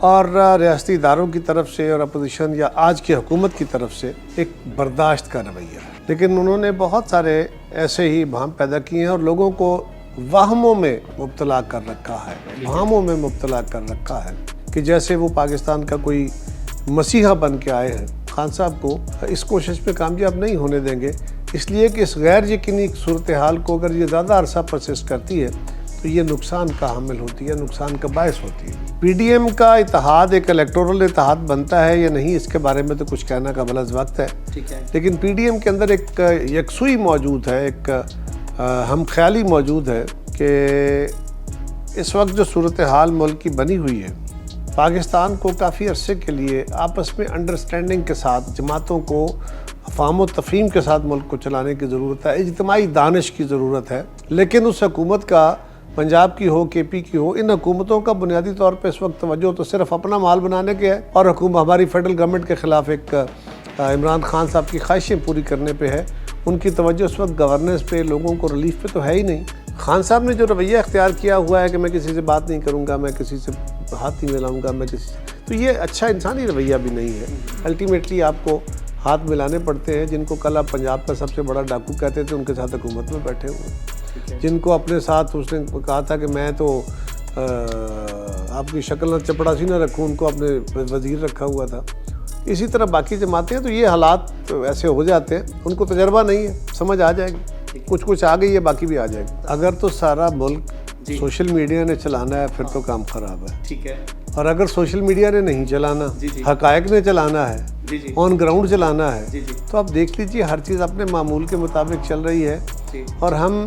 اور ریاستی اداروں کی طرف سے اور اپوزیشن یا آج کی حکومت کی طرف سے ایک برداشت کا رویہ ہے، لیکن انہوں نے بہت سارے ایسے ہی بہم پیدا کیے ہیں اور لوگوں کو وہموں میں مبتلا کر رکھا ہے، بہموں میں مبتلا کر رکھا ہے کہ جیسے وہ پاکستان کا کوئی مسیحا بن کے آئے ہیں۔ خان صاحب کو اس کوشش میں کامیاب نہیں ہونے دیں گے، اس لیے کہ اس غیر یقینی صورتحال کو اگر یہ زیادہ عرصہ پرسسٹ کرتی ہے تو یہ نقصان کا حامل ہوتی ہے، نقصان کا باعث ہوتی ہے۔ پی ڈی ایم کا اتحاد ایک الیکٹورل اتحاد بنتا ہے یا نہیں، اس کے بارے میں تو کچھ کہنا قابل از وقت ہے، لیکن پی ڈی ایم کے اندر ایک یکسوئی موجود ہے، ایک ہم خیالی موجود ہے کہ اس وقت جو صورتحال ملک کی بنی ہوئی ہے، پاکستان کو کافی عرصے کے لیے آپس میں انڈرسٹینڈنگ کے ساتھ جماعتوں کو افہام و تفہیم کے ساتھ ملک کو چلانے کی ضرورت ہے، اجتماعی دانش کی ضرورت ہے، لیکن اس حکومت کا پنجاب کی ہو، کے پی کی ہو، ان حکومتوں کا بنیادی طور پہ اس وقت توجہ تو صرف اپنا مال بنانے کے ہے اور ہماری فیڈرل گورنمنٹ کے خلاف ایک عمران خان صاحب کی خواہشیں پوری کرنے پہ ہے۔ ان کی توجہ اس وقت گورننس پہ، لوگوں کو ریلیف پہ تو ہے ہی نہیں۔ خان صاحب نے جو رویہ اختیار کیا ہوا ہے کہ میں کسی سے بات نہیں کروں گا، میں کسی سے ہاتھ نہیں ملاؤں گا، میں کسی سے، تو یہ اچھا انسانی رویہ بھی نہیں ہے۔ الٹیمیٹلی آپ کو ہاتھ ملانے پڑتے ہیں۔ جن کو کل آپ پنجاب کا سب سے بڑا ڈاکو کہتے تھے، ان کے ساتھ حکومت میں بیٹھے ہوئے ہیں۔ جن کو اپنے ساتھ اس نے کہا تھا کہ میں تو آپ کی شکل نہ چپڑاسی نہ رکھوں، ان کو اپنے وزیر رکھا ہوا تھا۔ اسی طرح باقی جماعتیں ہیں، تو یہ حالات ایسے ہو جاتے ہیں، ان کو تجربہ نہیں ہے، سمجھ آ جائے گی، کچھ آ گئی ہے، باقی بھی آ جائے گی۔ اگر تو سارا ملک سوشل میڈیا نے چلانا ہے پھر تو کام خراب ہے، ٹھیک ہے، اور اگر سوشل میڈیا نے نہیں چلانا، حقائق نے چلانا ہے، آن گراؤنڈ چلانا ہے، تو آپ دیکھ لیجیے ہر چیز اپنے معمول کے مطابق چل رہی ہے، اور ہم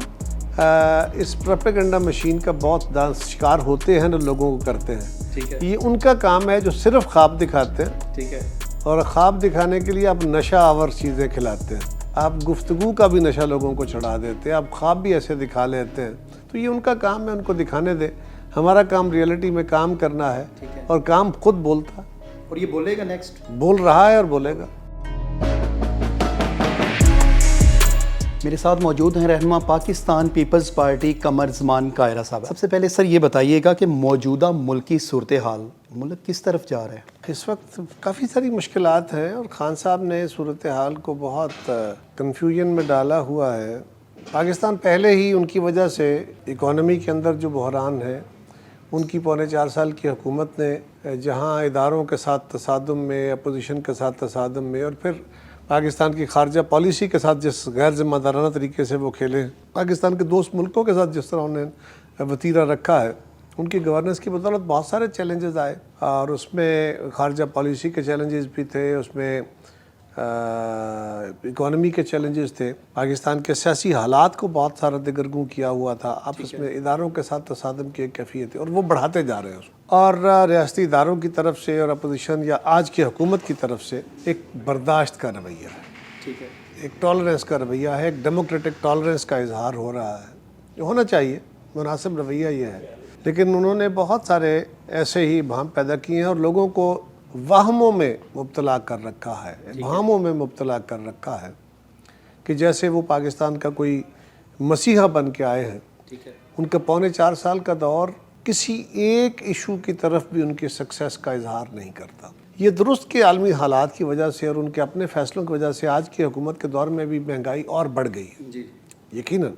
اس پروپیگنڈا مشین کا بہت شکار ہوتے ہیں، لوگوں کو کرتے ہیں۔ یہ ان کا کام ہے جو صرف خواب دکھاتے ہیں، اور خواب دکھانے کے لیے آپ نشہ آور چیزیں کھلاتے ہیں، آپ گفتگو کا بھی نشہ لوگوں کو چڑھا دیتے ہیں، آپ خواب بھی ایسے دکھا لیتے ہیں، تو یہ ان کا کام ہے، ان کو دکھانے دیں۔ ہمارا کام ریئلٹی میں کام کرنا ہے، اور کام خود بولتا ہے، اور یہ بولے گا، نیکسٹ بول رہا ہے اور بولے گا۔ میرے ساتھ موجود ہیں رہنما پاکستان پیپلز پارٹی قمر زمان کائرہ صاحب۔ سب سے پہلے سر یہ بتائیے گا کہ موجودہ ملکی صورتحال، ملک کس طرف جا رہا ہے؟ اس وقت کافی ساری مشکلات ہیں، اور خان صاحب نے صورتحال کو بہت کنفیوژن میں ڈالا ہوا ہے۔ پاکستان پہلے ہی ان کی وجہ سے اکانومی کے اندر جو بحران ہے، ان کی 4.25 سال کی حکومت نے جہاں اداروں کے ساتھ تصادم میں، اپوزیشن کے ساتھ تصادم میں، اور پھر پاکستان کی خارجہ پالیسی کے ساتھ جس غیر ذمہ دارانہ طریقے سے وہ کھیلے، پاکستان کے دوست ملکوں کے ساتھ جس طرح انہوں نے وتیرہ رکھا ہے، ان کی گورننس کی بدولت بہت سارے چیلنجز آئے، اور اس میں خارجہ پالیسی کے چیلنجز بھی تھے، اس میں اکانومی کے چیلنجز تھے، پاکستان کے سیاسی حالات کو بہت سارا دگرگوں کیا ہوا تھا، آپس میں اداروں کے ساتھ تصادم کی ایک کیفیت ہے، اور وہ بڑھاتے جا رہے ہیں اس کو۔ اور ریاستی اداروں کی طرف سے اور اپوزیشن یا آج کی حکومت کی طرف سے ایک برداشت کا رویہ ہے، ٹھیک ہے، ایک ٹالرنس کا رویہ ہے، ایک ڈیموکریٹک ٹالرنس کا اظہار ہو رہا ہے، جو ہونا چاہیے، مناسب رویہ یہ ہے، لیکن انہوں نے بہت سارے ایسے ہی بہم پیدا کیے ہیں اور لوگوں کو وہموں میں مبتلا کر رکھا ہے، بہموں میں مبتلا کر رکھا ہے کہ جیسے وہ پاکستان کا کوئی مسیحا بن کے آئے ہیں۔ ان کا 4.25 سال کا دور کسی ایک ایشو کی طرف بھی ان کی سکسیس کا اظہار نہیں کرتا۔ یہ درست کے عالمی حالات کی وجہ سے اور ان کے اپنے فیصلوں کی وجہ سے آج کی حکومت کے دور میں بھی مہنگائی اور بڑھ گئی ہے، یقیناً،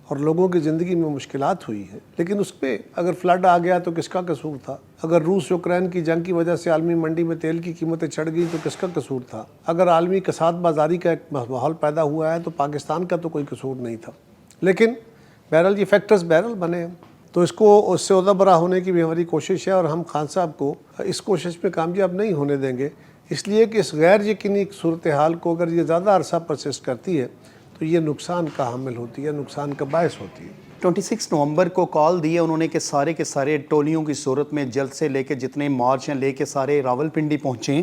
اور لوگوں کی زندگی میں مشکلات ہوئی ہیں، لیکن اس پہ اگر فلڈ آ گیا تو کس کا قصور تھا؟ اگر روس یوکرین کی جنگ کی وجہ سے عالمی منڈی میں تیل کی قیمتیں چڑھ گئی تو کس کا قصور تھا؟ اگر عالمی کساد بازاری کا ایک ماحول پیدا ہوا ہے تو پاکستان کا تو کوئی قصور نہیں تھا، لیکن بہرحال یہ فیکٹرز بہرحال بنے ہیں، تو اس سے عہدہ برا ہونے کی بھی ہماری کوشش ہے، اور ہم خان صاحب کو اس کوشش میں کامیاب نہیں ہونے دیں گے، اس لیے کہ اس غیر یقینی صورتحال کو اگر یہ زیادہ عرصہ پرسسٹ کرتی ہے تو یہ نقصان کا حامل ہوتی ہے، نقصان کا باعث ہوتی ہے۔ 26 نومبر کو کال دی ہے انہوں نے کہ سارے کے سارے ٹولیوں کی صورت میں جلد سے لے کے جتنے مارچ ہیں لے کے سارے راولپنڈی پہنچیں۔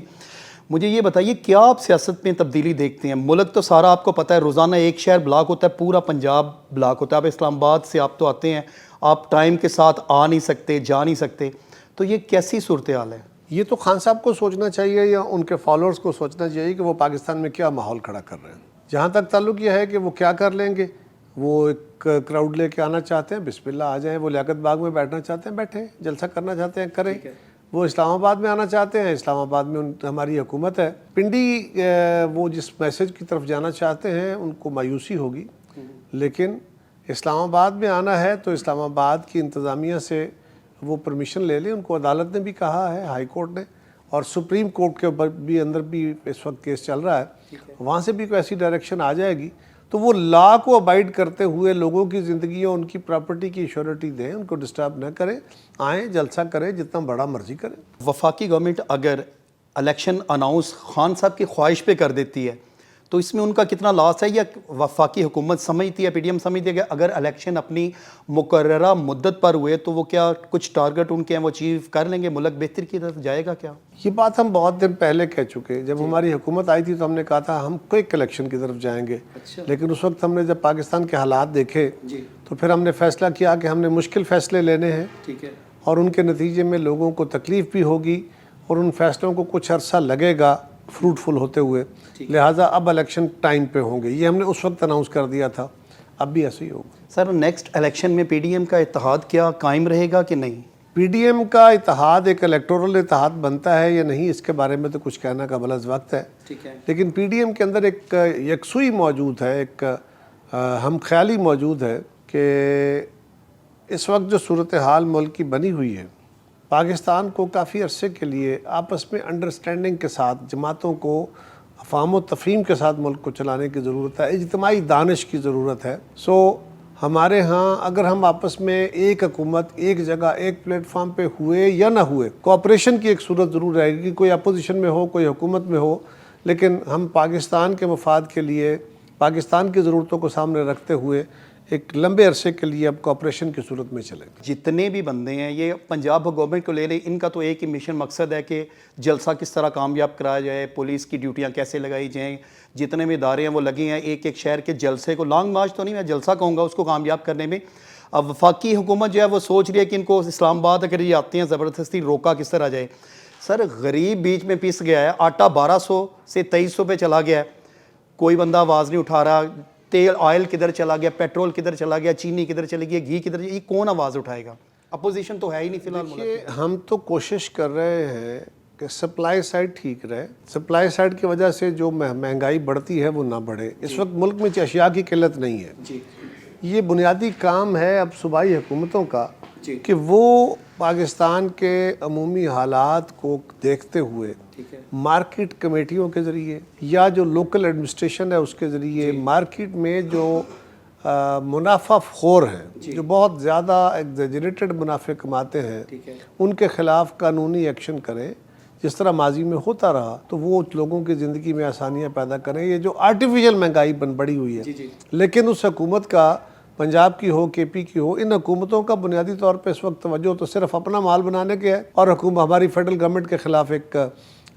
مجھے یہ بتائیے کیا آپ سیاست میں تبدیلی دیکھتے ہیں؟ ملک تو سارا آپ کو پتہ ہے، روزانہ ایک شہر بلاک ہوتا ہے، پورا پنجاب بلاک ہوتا ہے، آپ اسلام آباد سے آپ تو آتے ہیں، آپ ٹائم کے ساتھ آ نہیں سکتے، جا نہیں سکتے، تو یہ کیسی صورتحال ہے؟ یہ تو خان صاحب کو سوچنا چاہیے یا ان کے فالوورز کو سوچنا چاہیے کہ وہ پاکستان میں کیا ماحول کھڑا کر رہے ہیں۔ جہاں تک تعلق یہ ہے کہ وہ کیا کر لیں گے، وہ ایک کراؤڈ لے کے آنا چاہتے ہیں، بسم اللہ آ جائیں، وہ لیاقت باغ میں بیٹھنا چاہتے ہیں، بیٹھیں، جلسہ کرنا چاہتے ہیں، کریں، وہ اسلام آباد میں آنا چاہتے ہیں, اسلام آباد میں ہماری حکومت ہے. پنڈی وہ جس میسج کی طرف جانا چاہتے ہیں ان کو مایوسی ہوگی, لیکن اسلام آباد میں آنا ہے تو اسلام آباد کی انتظامیہ سے وہ پرمیشن لے لیں. ان کو عدالت نے بھی کہا ہے, ہائی کورٹ نے, اور سپریم کورٹ کے اوپر بھی اندر بھی اس وقت کیس چل رہا ہے, وہاں سے بھی کوئی ایسی ڈائریکشن آ جائے گی تو وہ لا کو ابائڈ کرتے ہوئے لوگوں کی زندگی اور ان کی پراپرٹی کی ایشورٹی دیں, ان کو ڈسٹرب نہ کریں, آئیں جلسہ کریں جتنا بڑا مرضی کریں. وفاقی گورنمنٹ اگر الیکشن اناؤنس خان صاحب کی خواہش پہ کر دیتی ہے تو اس میں ان کا کتنا لاس ہے, یا وفاقی حکومت سمجھتی ہے, پی ڈی ایم سمجھتی ہے کہ اگر الیکشن اپنی مقررہ مدت پر ہوئے تو وہ کیا کچھ ٹارگٹ ان کے ہیں وہ اچیو کر لیں گے, ملک بہتر کی طرف جائے گا کیا؟ یہ بات ہم بہت دن پہلے کہہ چکے. جب ہماری حکومت آئی تھی تو ہم نے کہا تھا ہم کوئک الیکشن کی طرف جائیں گے, لیکن اس وقت ہم نے جب پاکستان کے حالات دیکھے تو پھر ہم نے فیصلہ کیا کہ ہم نے مشکل فیصلے لینے ہیں, اور ان کے نتیجے میں لوگوں کو تکلیف بھی ہوگی اور ان فیصلوں کو کچھ عرصہ لگے گا فروٹفل ہوتے ہوئے, لہٰذا اب الیکشن ٹائم پہ ہوں گے. یہ ہم نے اس وقت اناؤنس کر دیا تھا, اب بھی ایسے ہی ہوگا. سر نیکسٹ الیکشن میں پی ڈی ایم کا اتحاد کیا قائم رہے گا کہ نہیں؟ پی ڈی ایم کا اتحاد ایک الیکٹورل اتحاد بنتا ہے یا نہیں, اس کے بارے میں تو کچھ کہنا قبل از وقت ہے, لیکن پی ڈی ایم کے اندر ایک یکسوئی موجود ہے, ایک ہم خیالی موجود ہے کہ اس وقت جو صورتحال ملک کی بنی ہوئی ہے, پاکستان کو کافی عرصے کے لیے آپس میں انڈرسٹینڈنگ کے ساتھ, جماعتوں کو افہام و تفہیم کے ساتھ ملک کو چلانے کی ضرورت ہے, اجتماعی دانش کی ضرورت ہے. ہمارے ہاں اگر ہم آپس میں ایک حکومت ایک جگہ ایک پلیٹ فارم پہ ہوئے یا نہ ہوئے, کوآپریشن کی ایک صورت ضرور رہے گی, کوئی اپوزیشن میں ہو کوئی حکومت میں ہو, لیکن ہم پاکستان کے مفاد کے لیے پاکستان کی ضرورتوں کو سامنے رکھتے ہوئے ایک لمبے عرصے کے لیے اب کوآپریشن کی صورت میں چلیں گے. جتنے بھی بندے ہیں یہ پنجاب گورنمنٹ کو لے لیں, ان کا تو ایک ہی مشن مقصد ہے کہ جلسہ کس طرح کامیاب کرایا جائے, پولیس کی ڈیوٹیاں کیسے لگائی جائیں, جتنے بھی ادارے ہیں وہ لگے ہیں ایک ایک شہر کے جلسے کو, لانگ مارچ تو نہیں, میں جلسہ کہوں گا اس کو کامیاب کرنے میں. اب وفاقی حکومت جو ہے وہ سوچ رہی ہے کہ ان کو اسلام آباد اگر یہ آتے ہیں زبردستی روکا کس طرح جائے. سر غریب بیچ میں پس گیا ہے, آٹا 1200 سے 2300 پہ چلا گیا ہے, کوئی بندہ آواز نہیں اٹھا رہا. تیل آئل کدھر چلا گیا, پیٹرول کدھر چلا گیا, چینی کدھر چلی گئی, گھی کدھر, یہ کون آواز اٹھائے گا؟ اپوزیشن تو ہے ہی نہیں فی الحال. ہم تو کوشش کر رہے ہیں کہ سپلائی سائڈ ٹھیک رہے, سپلائی سائڈ کی وجہ سے جو مہنگائی بڑھتی ہے وہ نہ بڑھے. اس وقت ملک میں اشیاء کی قلت نہیں ہے. یہ بنیادی کام ہے اب صوبائی حکومتوں کا کہ وہ پاکستان کے عمومی حالات کو دیکھتے ہوئے مارکیٹ کمیٹیوں کے ذریعے یا جو لوکل ایڈمنسٹریشن ہے اس کے ذریعے مارکیٹ میں جو منافع خور ہیں, جو بہت زیادہ ایگزیجریٹڈ منافع کماتے ہیں, ان کے خلاف قانونی ایکشن کریں جس طرح ماضی میں ہوتا رہا, تو وہ لوگوں کی زندگی میں آسانیاں پیدا کریں. یہ جو آرٹیفیشل مہنگائی بڑی ہوئی ہے, لیکن اس حکومت کا, پنجاب کی ہو کے پی کی ہو, ان حکومتوں کا بنیادی طور پہ اس وقت توجہ تو صرف اپنا مال بنانے کے ہے, اور ہماری فیڈرل گورنمنٹ کے خلاف ایک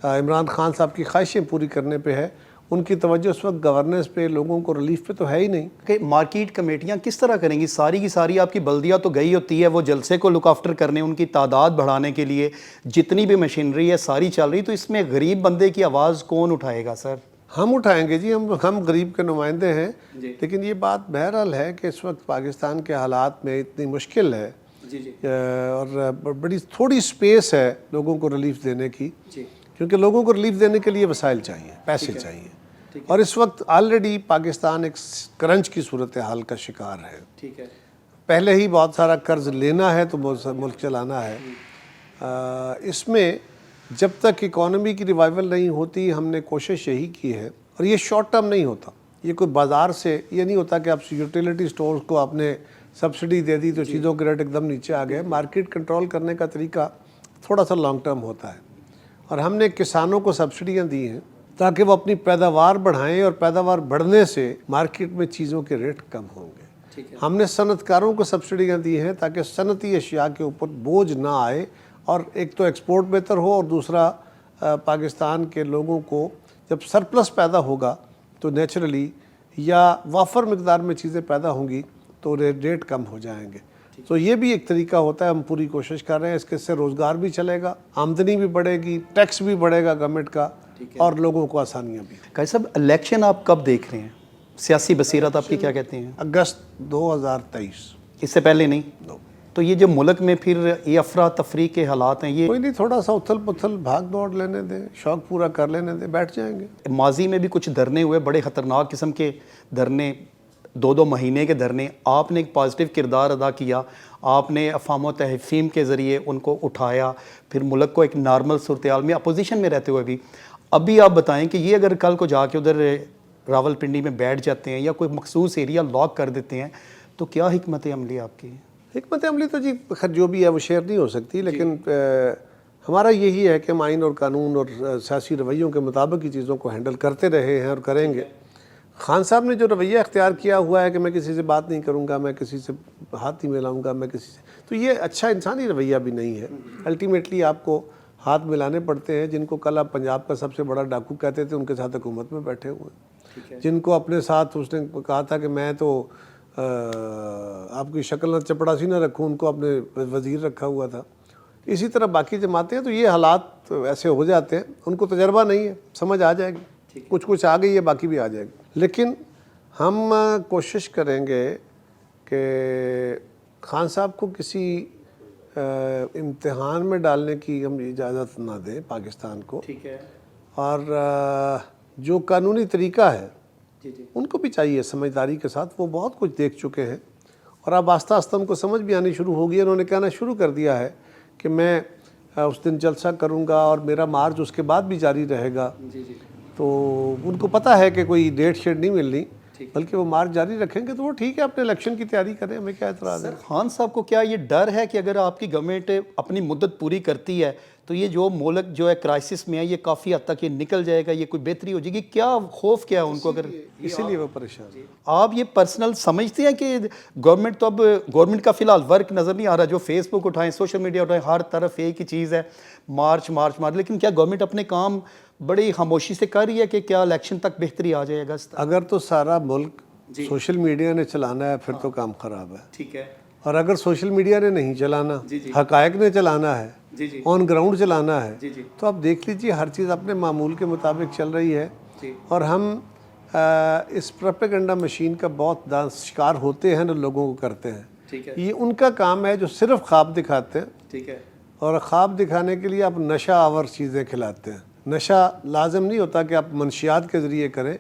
عمران خان صاحب کی خواہشیں پوری کرنے پہ ہے. ان کی توجہ اس وقت گورننس پہ, لوگوں کو ریلیف پہ تو ہے ہی نہیں. کہ مارکیٹ کمیٹیاں کس طرح کریں گی؟ ساری کی ساری آپ کی بلدیہ تو گئی ہوتی ہے وہ جلسے کو لک آفٹر کرنے, ان کی تعداد بڑھانے کے لیے جتنی بھی مشینری ہے ساری چل رہی, تو اس میں غریب بندے کی آواز کون اٹھائے گا سر؟ ہم اٹھائیں گے جی, ہم غریب کے نمائندے ہیں. لیکن یہ بات بہرحال ہے کہ اس وقت پاکستان کے حالات میں اتنی مشکل ہے اور بڑی تھوڑی سپیس ہے لوگوں کو ریلیف دینے کی, کیونکہ لوگوں کو ریلیف دینے کے لیے وسائل چاہیے, پیسے چاہیے, اور اس وقت آلریڈی پاکستان ایک کرنچ کی صورتحال کا شکار ہے. پہلے ہی بہت سارا قرض لینا ہے تو ملک چلانا ہے. اس میں جب تک اکانومی کی ریوائول نہیں ہوتی, ہم نے کوشش یہی کی ہے, اور یہ شارٹ ٹرم نہیں ہوتا, یہ کوئی بازار سے یہ نہیں ہوتا کہ آپ یوٹیلیٹی سٹورز کو آپ نے سبسڈی دے دی تو چیزوں کے ریٹ ایک دم نیچے آ گئے. مارکیٹ کنٹرول کرنے کا طریقہ تھوڑا سا لانگ ٹرم ہوتا ہے, اور ہم نے کسانوں کو سبسڈیاں دی ہیں تاکہ وہ اپنی پیداوار بڑھائیں, اور پیداوار بڑھنے سے مارکیٹ میں چیزوں کے ریٹ کم ہوں گے. ہم نے صنعت کاروں کو سبسڈیاں دی ہیں تاکہ صنعتی اشیاء کے اوپر بوجھ نہ آئے, اور ایک تو ایکسپورٹ بہتر ہو, اور دوسرا پاکستان کے لوگوں کو جب سرپلس پیدا ہوگا تو نیچرلی یا وافر مقدار میں چیزیں پیدا ہوں گی تو ریٹ کم ہو جائیں گے. تو یہ بھی ایک طریقہ ہوتا ہے, ہم پوری کوشش کر رہے ہیں. اس کے سے روزگار بھی چلے گا, آمدنی بھی بڑھے گی, ٹیکس بھی بڑھے گا گورنمنٹ کا, اور لوگوں کو آسانیاں بھی. قائد صاحب الیکشن آپ کب دیکھ رہے ہیں؟ سیاسی بصیرت آپ کی کیا کہتے ہیں؟ اگست 2023. اس سے پہلے نہیں؟ تو یہ جو ملک میں پھر یہ افراتفری کے حالات ہیں، یہ کوئی نہیں، تھوڑا سا اتھل پتھل بھاگ دوڑ لینے دیں، شوق پورا کر لینے دیں، بیٹھ جائیں گے۔ ماضی میں بھی کچھ دھرنے ہوئے، بڑے خطرناک قسم کے دھرنے، 2 مہینے کے دھرنے، آپ نے ایک پازیٹیو کردار ادا کیا، آپ نے افہام و تفہیم کے ذریعے ان کو اٹھایا، پھر ملک کو ایک نارمل صورتحال میں اپوزیشن میں رہتے ہوئے بھی۔ ابھی آپ بتائیں کہ یہ اگر کل کو جا کے ادھر راول پنڈی میں بیٹھ جاتے ہیں یا کوئی مخصوص ایریا لاک کر دیتے ہیں تو کیا حکمت عملی آپ کی؟ حکمت عملی تو جی خیر جو بھی ہے وہ شیئر نہیں ہو سکتی، لیکن ہمارا یہی ہے کہ ہم آئین اور قانون اور سیاسی رویوں کے مطابق ہی چیزوں کو ہینڈل کرتے رہے ہیں اور کریں گے۔ خان صاحب نے جو رویہ اختیار کیا ہوا ہے کہ میں کسی سے بات نہیں کروں گا، میں کسی سے ہاتھ نہیں ملاؤں گا، میں کسی سے، تو یہ اچھا انسانی رویہ بھی نہیں ہے۔ الٹیمیٹلی آپ کو ہاتھ ملانے پڑتے ہیں۔ جن کو کل آپ پنجاب کا سب سے بڑا ڈاکو کہتے تھے، ان کے ساتھ حکومت میں بیٹھے ہوئے ہیں۔ جن کو اپنے ساتھ اس نے کہا تھا کہ میں تو آپ کی شکل نہ چپڑاسی نہ رکھوں، ان کو اپنے وزیر رکھا ہوا تھا۔ اسی طرح باقی جماعتیں ہیں، تو یہ حالات ایسے ہو جاتے ہیں، ان کو تجربہ نہیں ہے، سمجھ آ جائے گی، کچھ آ گئی ہے، باقی بھی آ جائے گی۔ لیکن ہم کوشش کریں گے کہ خان صاحب کو کسی امتحان میں ڈالنے کی ہم اجازت نہ دیں پاکستان کو، اور جو قانونی طریقہ ہے ان کو بھی چاہیے سمجھداری کے ساتھ، وہ بہت کچھ دیکھ چکے ہیں، اور اب آہستہ آہستہ ان کو سمجھ بھی آنی شروع ہو گئی ہے۔ انہوں نے کہنا شروع کر دیا ہے کہ میں اس دن جلسہ کروں گا اور میرا مارچ اس کے بعد بھی جاری رہے گا۔ تو ان کو پتہ ہے کہ کوئی ڈیٹ شیٹ نہیں ملنی، بلکہ وہ مارچ جاری رکھیں گے، تو وہ ٹھیک ہے، اپنے الیکشن کی تیاری کریں، ہمیں کیا اعتراض ہے۔ خان صاحب کو کیا یہ ڈر ہے کہ اگر آپ کی گورنمنٹ اپنی مدت پوری کرتی ہے تو یہ جو ملک جو ہے کرائسس میں ہے، یہ کافی حد تک یہ نکل جائے گا، یہ کوئی بہتری ہو جائے گی؟ کیا خوف کیا ہے ان کو؟ اگر اسی لیے وہ پریشان ہیں۔ آپ یہ پرسنل سمجھتے ہیں کہ گورنمنٹ تو اب گورنمنٹ کا فی الحال ورک نظر نہیں آ رہا، جو فیس بک اٹھائیں، سوشل میڈیا اٹھائیں، ہر طرف ایک ہی چیز ہے، مارچ مارچ مارچ، لیکن کیا گورنمنٹ اپنے کام بڑی خاموشی سے کر رہی ہے کہ کیا الیکشن تک بہتری آ جائے اگست؟ اگر تو سارا ملک سوشل میڈیا نے چلانا ہے پھر تو کام خراب ہے، ٹھیک ہے، اور اگر سوشل میڈیا نے نہیں چلانا، حقائق نے چلانا ہے، آن گراؤنڈ چلانا ہے، تو آپ دیکھ لیجیے ہر چیز اپنے معمول کے مطابق چل رہی ہے، اور ہم اس پروپیگنڈا مشین کا بہت شکار ہوتے ہیں، لوگوں کو کرتے ہیں۔ یہ ان کا کام ہے جو صرف خواب دکھاتے ہیں، اور خواب دکھانے کے لیے آپ نشہ آور چیزیں کھلاتے ہیں۔ نشہ لازم نہیں ہوتا کہ آپ منشیات کے ذریعے کریں،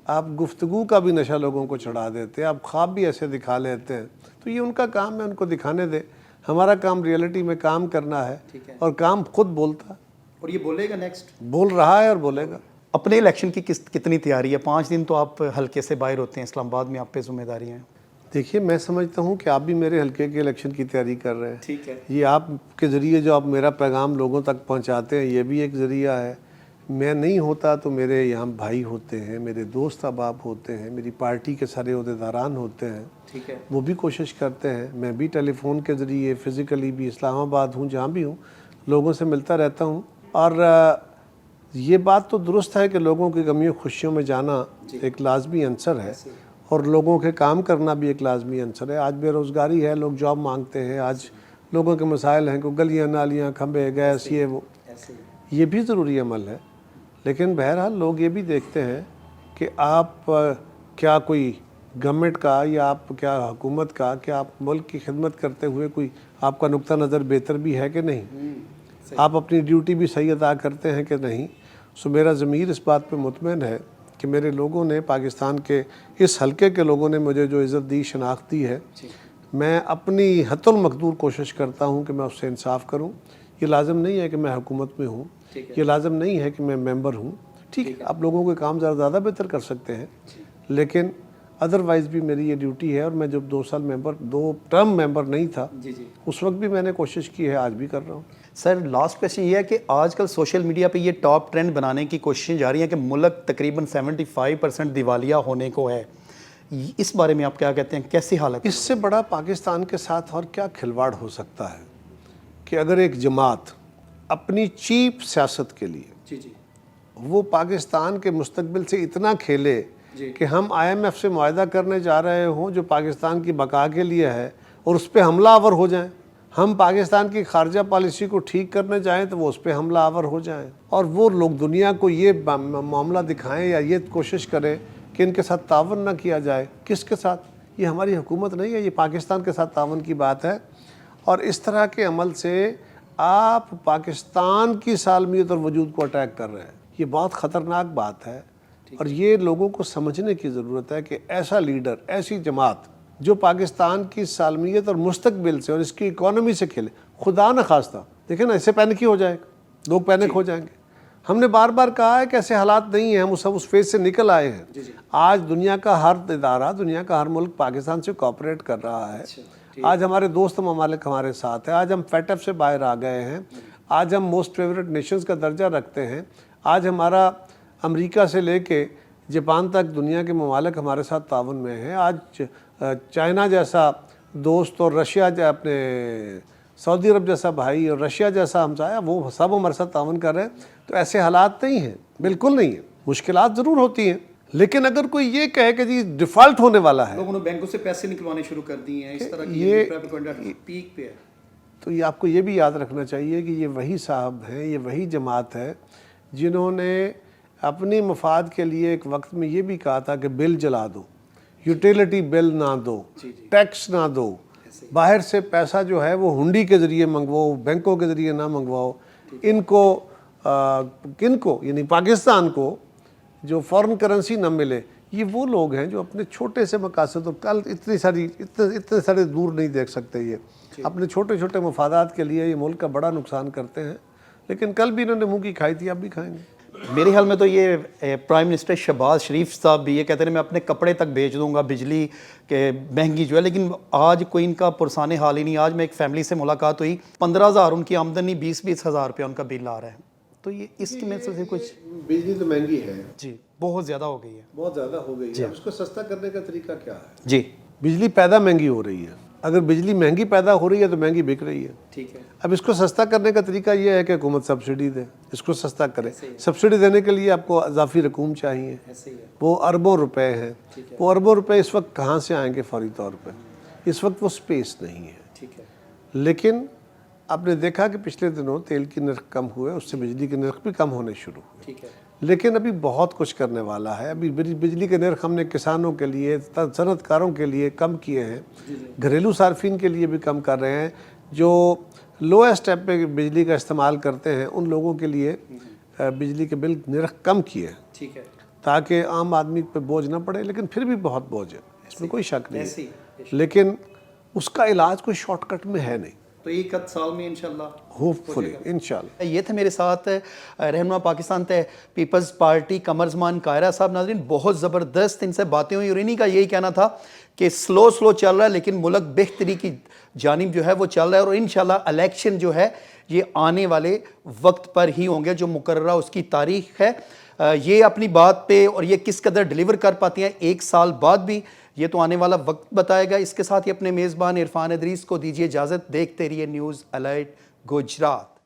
آپ گفتگو کا بھی نشہ لوگوں کو چڑھا دیتے ہیں، آپ خواب بھی ایسے دکھا لیتے ہیں، تو یہ ان کا کام ہے، ان کو دکھانے دیں۔ ہمارا کام ریئلٹی میں کام کرنا ہے، اور کام خود بولتا ہے، اور یہ بولے گا نیکسٹ، بول رہا ہے اور بولے گا۔ اپنے الیکشن کی کتنی تیاری ہے؟ 5 دن تو آپ حلقے سے باہر ہوتے ہیں، اسلام آباد میں آپ پہ ذمہ داری ہیں۔ دیکھیے میں سمجھتا ہوں کہ آپ بھی میرے حلقے کے الیکشن کی تیاری کر رہے ہیں، ٹھیک ہے، یہ آپ کے ذریعے جو آپ میرا پیغام لوگوں تک پہنچاتے ہیں، یہ بھی ایک ذریعہ ہے۔ میں نہیں ہوتا تو میرے یہاں بھائی ہوتے ہیں، میرے دوست احباب ہوتے ہیں، میری پارٹی کے سارے عہدیداران ہوتے ہیں، ٹھیک ہے، وہ بھی کوشش کرتے ہیں۔ میں بھی ٹیلی فون کے ذریعے فزیکلی بھی اسلام آباد ہوں، جہاں بھی ہوں، لوگوں سے ملتا رہتا ہوں، اور یہ بات تو درست ہے کہ لوگوں کی غمیوں خوشیوں میں جانا ایک لازمی عنصر ہے، اور لوگوں کے کام کرنا بھی ایک لازمی عنصر ہے۔ آج بے روزگاری ہے، لوگ جاب مانگتے ہیں، آج لوگوں کے مسائل ہیں کہ گلیاں نالیاں کھمبے گیس یہ بھی ضروری عمل ہے، لیکن بہرحال لوگ یہ بھی دیکھتے ہیں کہ آپ کیا کوئی گورنمنٹ کا یا آپ کیا حکومت کا، کیا آپ ملک کی خدمت کرتے ہوئے کوئی آپ کا نقطہ نظر بہتر بھی ہے کہ نہیں، آپ اپنی ڈیوٹی بھی صحیح ادا کرتے ہیں کہ نہیں۔ سو میرا ضمیر اس بات پہ مطمئن ہے کہ میرے لوگوں نے، پاکستان کے اس حلقے کے لوگوں نے مجھے جو عزت دی، شناخت دی ہے، میں اپنی حتی المقدور کوشش کرتا ہوں کہ میں اس سے انصاف کروں۔ یہ لازم نہیں ہے کہ میں حکومت میں ہوں، یہ لازم نہیں ہے کہ میں ممبر ہوں، ٹھیک ہے آپ لوگوں کے کام زیادہ بہتر کر سکتے ہیں، لیکن ادروائز بھی میری یہ ڈیوٹی ہے، اور میں جب 2 سال ممبر، 2 ٹرم ممبر نہیں تھا، اس وقت بھی میں نے کوشش کی ہے، آج بھی کر رہا ہوں۔ سر لاسٹ کویشچن یہ ہے کہ آج کل سوشل میڈیا پہ یہ ٹاپ ٹرینڈ بنانے کی کوششیں جاری ہیں کہ ملک تقریباً 75% دیوالیہ ہونے کو ہے، اس بارے میں آپ کیا کہتے ہیں؟ کیسی حالت؟ اس سے بڑا پاکستان کے ساتھ اور کیا کھلواڑ ہو سکتا ہے کہ اگر ایک جماعت اپنی چیپ سیاست کے لیے وہ پاکستان کے مستقبل سے اتنا کھیلے کہ ہم IMF سے معاہدہ کرنے جا رہے ہوں جو پاکستان کی بقا کے لیے ہے، اور اس پہ حملہ آور ہو جائیں، ہم پاکستان کی خارجہ پالیسی کو ٹھیک کرنے جائیں تو وہ اس پہ حملہ آور ہو جائیں، اور وہ لوگ دنیا کو یہ معاملہ دکھائیں یا یہ کوشش کریں کہ ان کے ساتھ تعاون نہ کیا جائے۔ کس کے ساتھ؟ یہ ہماری حکومت نہیں ہے، یہ پاکستان کے ساتھ تعاون کی بات ہے، اور اس طرح کے عمل سے آپ پاکستان کی سالمیت اور وجود کو اٹیک کر رہے ہیں. یہ بہت خطرناک بات ہے اور یہ لوگوں کو سمجھنے کی ضرورت ہے کہ ایسا لیڈر، ایسی جماعت جو پاکستان کی سالمیت اور مستقبل سے اور اس کی اکانومی سے کھیلے، خدا نہ خواستہ دیکھیں نا، اسے پینک ہی ہو جائے گا، لوگ پینک ہو جائیں گے. ہم نے بار بار کہا ہے کہ ایسے حالات نہیں ہیں، ہم اس فیز سے نکل آئے ہیں. آج دنیا کا ہر ادارہ، دنیا کا ہر ملک پاکستان سے کوآپریٹ کر رہا ہے. آج ہمارے دوست ممالک ہمارے ساتھ ہیں. آج ہم FATF سے باہر آ گئے ہیں. آج ہم موسٹ فیوریٹ نیشنز کا درجہ رکھتے ہیں. آج ہمارا امریکہ سے لے کے جاپان تک دنیا کے ممالک ہمارے ساتھ تعاون میں ہیں. آج چائنا جیسا دوست اور رشیا اپنے سعودی عرب جیسا بھائی اور رشیا جیسا ہمسایہ، وہ سب ہمارے ساتھ تعاون کر رہے ہیں. تو ایسے حالات نہیں ہیں، بالکل نہیں ہیں. مشکلات ضرور ہوتی ہیں، لیکن اگر کوئی یہ کہے کہ جی ڈیفالٹ ہونے والا ہے، لوگوں نے بینکوں سے پیسے نکلوانے شروع کر دیے ہیں، اس طرح کی یہ پیک پہ ہے. تو یہ آپ کو یہ بھی یاد رکھنا چاہیے کہ یہ وہی صاحب ہیں، یہ وہی جماعت ہے جنہوں نے اپنی مفاد کے لیے ایک وقت میں یہ بھی کہا تھا کہ بل جلا دو، یوٹیلیٹی بل نہ دو، ٹیکس نہ دو، باہر سے پیسہ جو ہے وہ ہنڈی کے ذریعے منگواؤ، بینکوں کے ذریعے نہ منگواؤ. کن کو یعنی پاکستان کو جو فورن کرنسی نہ ملے. یہ وہ لوگ ہیں جو اپنے چھوٹے سے مقاصد، کل اتنے سارے دور نہیں دیکھ سکتے. یہ اپنے چھوٹے چھوٹے مفادات کے لیے یہ ملک کا بڑا نقصان کرتے ہیں، لیکن کل بھی انہوں نے منہ کی کھائی تھی، اب بھی کھائیں گے. میرے خیال میں تو یہ پرائم منسٹر شہباز شریف صاحب بھی یہ کہتے ہیں میں اپنے کپڑے تک بیچ دوں گا بجلی کے مہنگی جو ہے، لیکن آج کوئی ان کا پرسان حال ہی نہیں. آج میں ایک فیملی سے ملاقات ہوئی، 15,000 ان کی آمدنی، 20,000 روپیہ ان کا بل آ رہا ہے. تو یہ اس کی میں سے کچھ بجلی تو مہنگی ہے جی بہت زیادہ ہو گئی ہے، بہت زیادہ ہو گئی ہے. اس کو سستا کرنے کا طریقہ کیا ہے؟ جی بجلی پیدا مہنگی ہو رہی ہے. اگر بجلی مہنگی پیدا ہو رہی ہے تو مہنگی بک رہی ہے. ٹھیک ہے. اب اس کو سستا کرنے کا طریقہ یہ ہے کہ حکومت سبسڈی دے، اس کو سستا کرے. سبسڈی دینے کے لیے آپ کو اضافی رقوم چاہیے، وہ اربوں روپے ہیں. وہ اربوں روپے اس وقت کہاں سے آئیں گے فوری طور پہ؟ اس وقت وہ سپیس نہیں ہے. ٹھیک ہے. لیکن آپ نے دیکھا کہ پچھلے دنوں تیل کی نرخ کم ہوئے، اس سے بجلی کے نرخ بھی کم ہونے شروع ہوئے. ٹھیک ہے. لیکن ابھی بہت کچھ کرنے والا ہے. ابھی بجلی کے نرخ ہم نے کسانوں کے لیے، صنعت کاروں کے لیے کم کیے ہیں، گھریلو صارفین کے لیے بھی کم کر رہے ہیں. جو لوئسٹ اسٹیپ پہ بجلی کا استعمال کرتے ہیں ان لوگوں کے لیے بجلی کے بل نرخ کم کیے ہیں. ٹھیک ہے. تاکہ عام آدمی پہ بوجھ نہ پڑے. لیکن پھر بھی بہت بوجھ ہے، اس میں کوئی شک نہیں ہے. لیکن اس کا علاج کوئی شارٹ کٹ میں ہے نہیں. تو ایک آدھ سال میں انشاءاللہ ہوپ فلی انشاءاللہ. یہ تھے میرے ساتھ رہنما پاکستان پیپلز پارٹی قمرزمان قاہرہ صاحب. ناظرین بہت زبردست ان سے باتیں ہوئی اور انہی کا یہی کہنا تھا کہ سلو چل رہا ہے لیکن ملک بہتری کی جانب جو ہے وہ چل رہا ہے. اور انشاءاللہ الیکشن جو ہے یہ آنے والے وقت پر ہی ہوں گے، جو مقررہ اس کی تاریخ ہے. یہ اپنی بات پہ اور یہ کس قدر ڈیلیور کر پاتی ہیں ایک سال بعد بھی، یہ تو آنے والا وقت بتائے گا. اس کے ساتھ ہی اپنے میزبان عرفان ادریس کو دیجیے اجازت. دیکھتے رہیے نیوز الرٹ گجرات.